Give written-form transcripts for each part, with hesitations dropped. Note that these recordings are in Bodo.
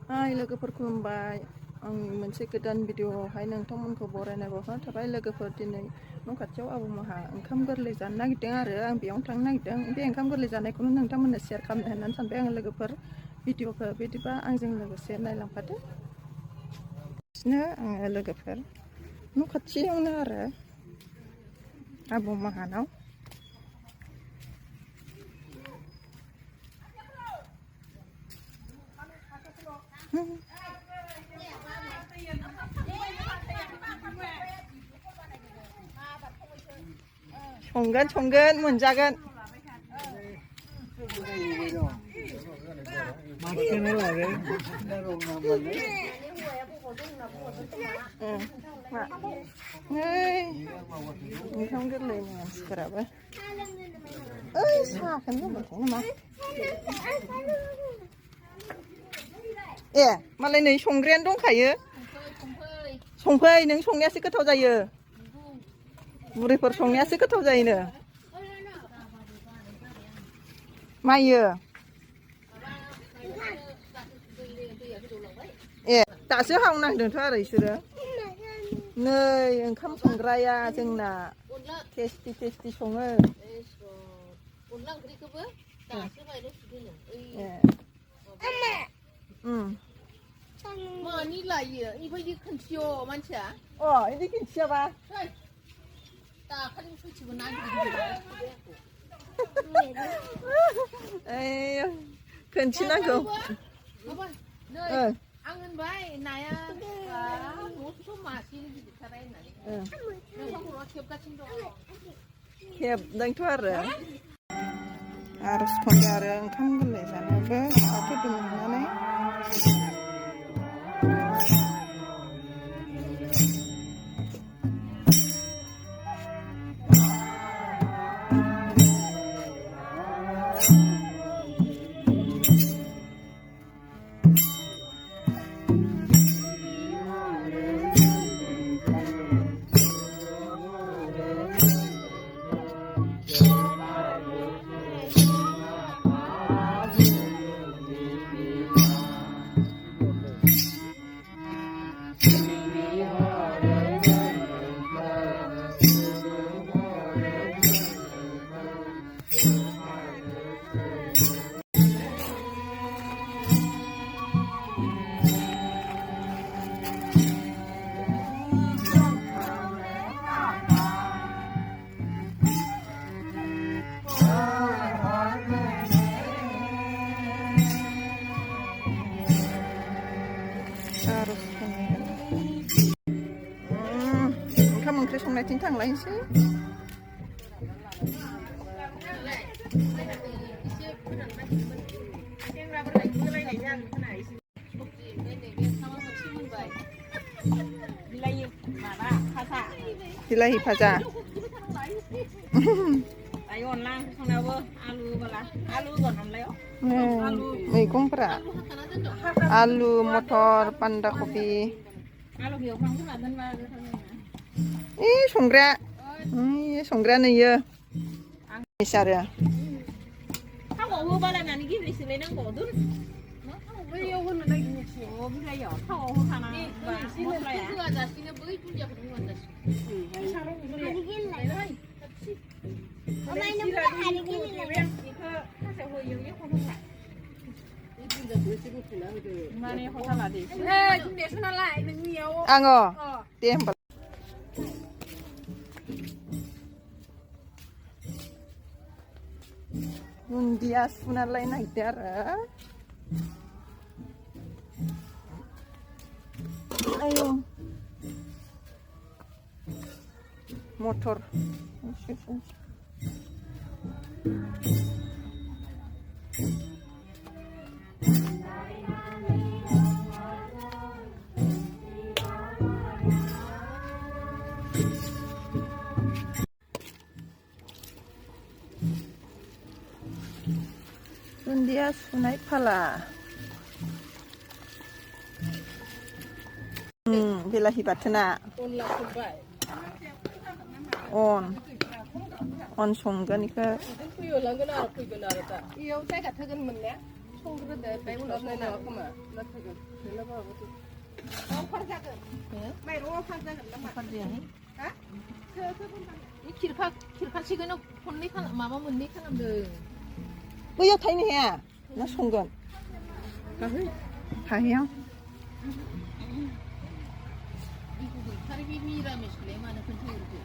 हाय लोगोफोर खुलुमबाय आंनि मोनसे गोदान भिडिअआवहाय नोंथांमोनखौ बरायनाय बावहरनाय थाबाय लोगोफोर दिनै न' खाथियाव आबौमोनहा ओंखाम गोरलै जानो नागिरदों आरो आं बेयावनो थांनो नागिरदों बे ओंखाम गोरलै जानायखौनो नोंथांमोननो शेयार खालामनो होननानै सानबाय आङो लोगोफोर भिडिअखौ बिदिबा आंजों लोगोसे नायलांफादो बिदिनो आङो लोगोफोर न' खाथियावनो आरो आबौमोनहानाव संगोन मोनजागोन ओंखाम गोरलैनि मानसिफोराबो ओइ साहाखौनो लोंबाय थायो नामा ए मालाय नै संग्रायानो दंखायो संफै नों संनायासो गोथाव जायो बुरैफोर संनायासो गोथाव जायोनो मायो ए दासो हावनांदोंथ' आरो इसोरो नै ओंखाम संग्राया जोंना टेस्टि सङो अनला ओंख्रिखौबो दासो माइरं सुदोंनो मानि लायो इबायदि खोनथियो मानसिया अ इदि खोनथियाबा दाखालि फैसिबो नागिरदों खोनथिनांगौ आं होनबाय नाया न'थ' मासेनो गिदिरथारा होननानै नोंथां खर'आ खेबगासिनो दं खेबदोंथ' आरो खनदों आरो ओंखाम गोरलै जानोबो बाथौ दुमनानै ओंखाम ओंख्रि संनायथिं थांलायनोसै बिलाहि भाजा दायो अनला ओंख्रि संनायावबो आलु बाला आलु होगोन अनलायाव मैगंफोरा आलु मटर बान्दा कबि आलु एवफ्रामग्रोना दोनबा संग्राया नैयो आरो थावआव होबालायनानै गेब्लेसोलायनांगौ दोन बैयाव होनो नागिरदों बिलाइयाव थावआव होखानानै मस्लाया होआजासिनो बै दुन्दियाखौ आङो दे होमबा दुन्दिया सुनानै नागिरदों आरो आयौ मटर दुन्दिया सुनाय फाला बिलाहि बाथोना अन संगोन इखो फैगोन आरो दा इयाव जायगा थोगोन मोननाया संग्रोदो ओमफ्राय उनाव संना माइरंआव फाग जागोन नामा खिरखासिगोन खननै माबा मोननै खालामदों बैयाव थायनो हाया ना संगोन हायाव आरो बे मिरामिसलाय मानो खोन्थाहरखो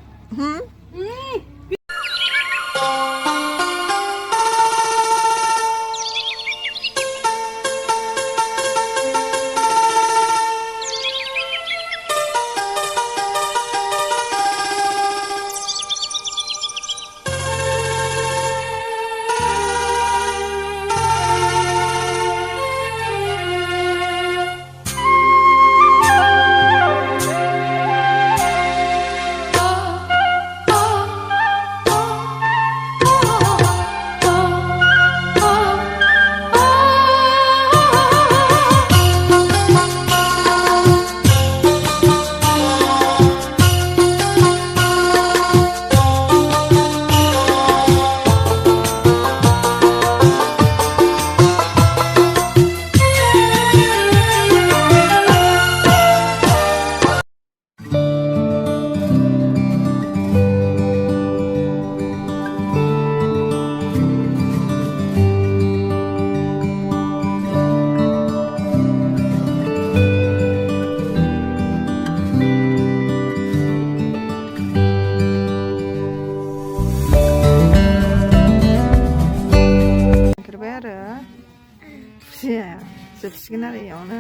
जोबसिगोन आरो इयावनो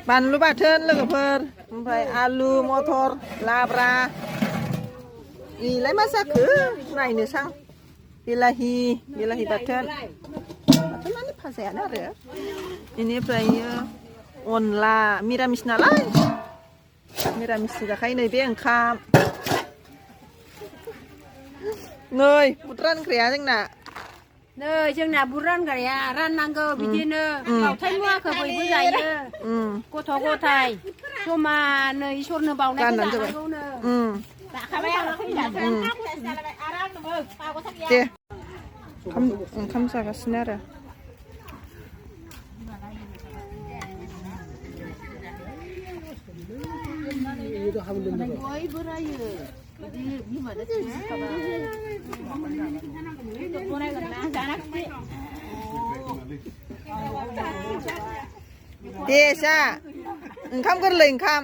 बानलु बाथोन लोगोफोर ओमफ्राय आलु मटर लाब्रा इलाय मा जाखो नायनोसां बिलाहि बाथोन माने फाजायानो आरो बेनिफ्राय अनला मिरामिस नालाय मिरामिस जाखायो नै बे ओंखाम नै बुद रानग्राया जोंना नै जोंना बुद रानग्राया राननांगौ बिदिनो बावथाय मुवाखौ बयबो जायो गथ' गथाय जमानो इसोरनो बावनायखौ जानांगौनो दे ओंखाम जागासिनो आरो बयबो रायो दे जा ओंखाम गोरलै ओंखाम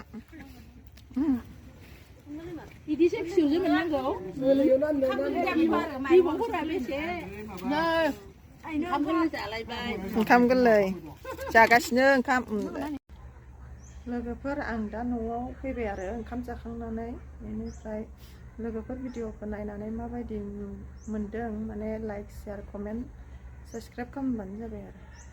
बिदिसो फिसौजो मोननांगौ बिब'फोरा बेसे ओंखाम गोरलै जालायबाय ओंखाम गोरलै जागासिनो ओंखाम लोगोफोर आं दा न'आव फैबाय आरो ओंखाम जाखांनानै बेनिफ्राय लोगोफोर भिडिअखौ नायनानै माबायदि मोनदों माने लाइक शेयार कमेन्ट साबस्क्राइब खालामबानो जाबाय आरो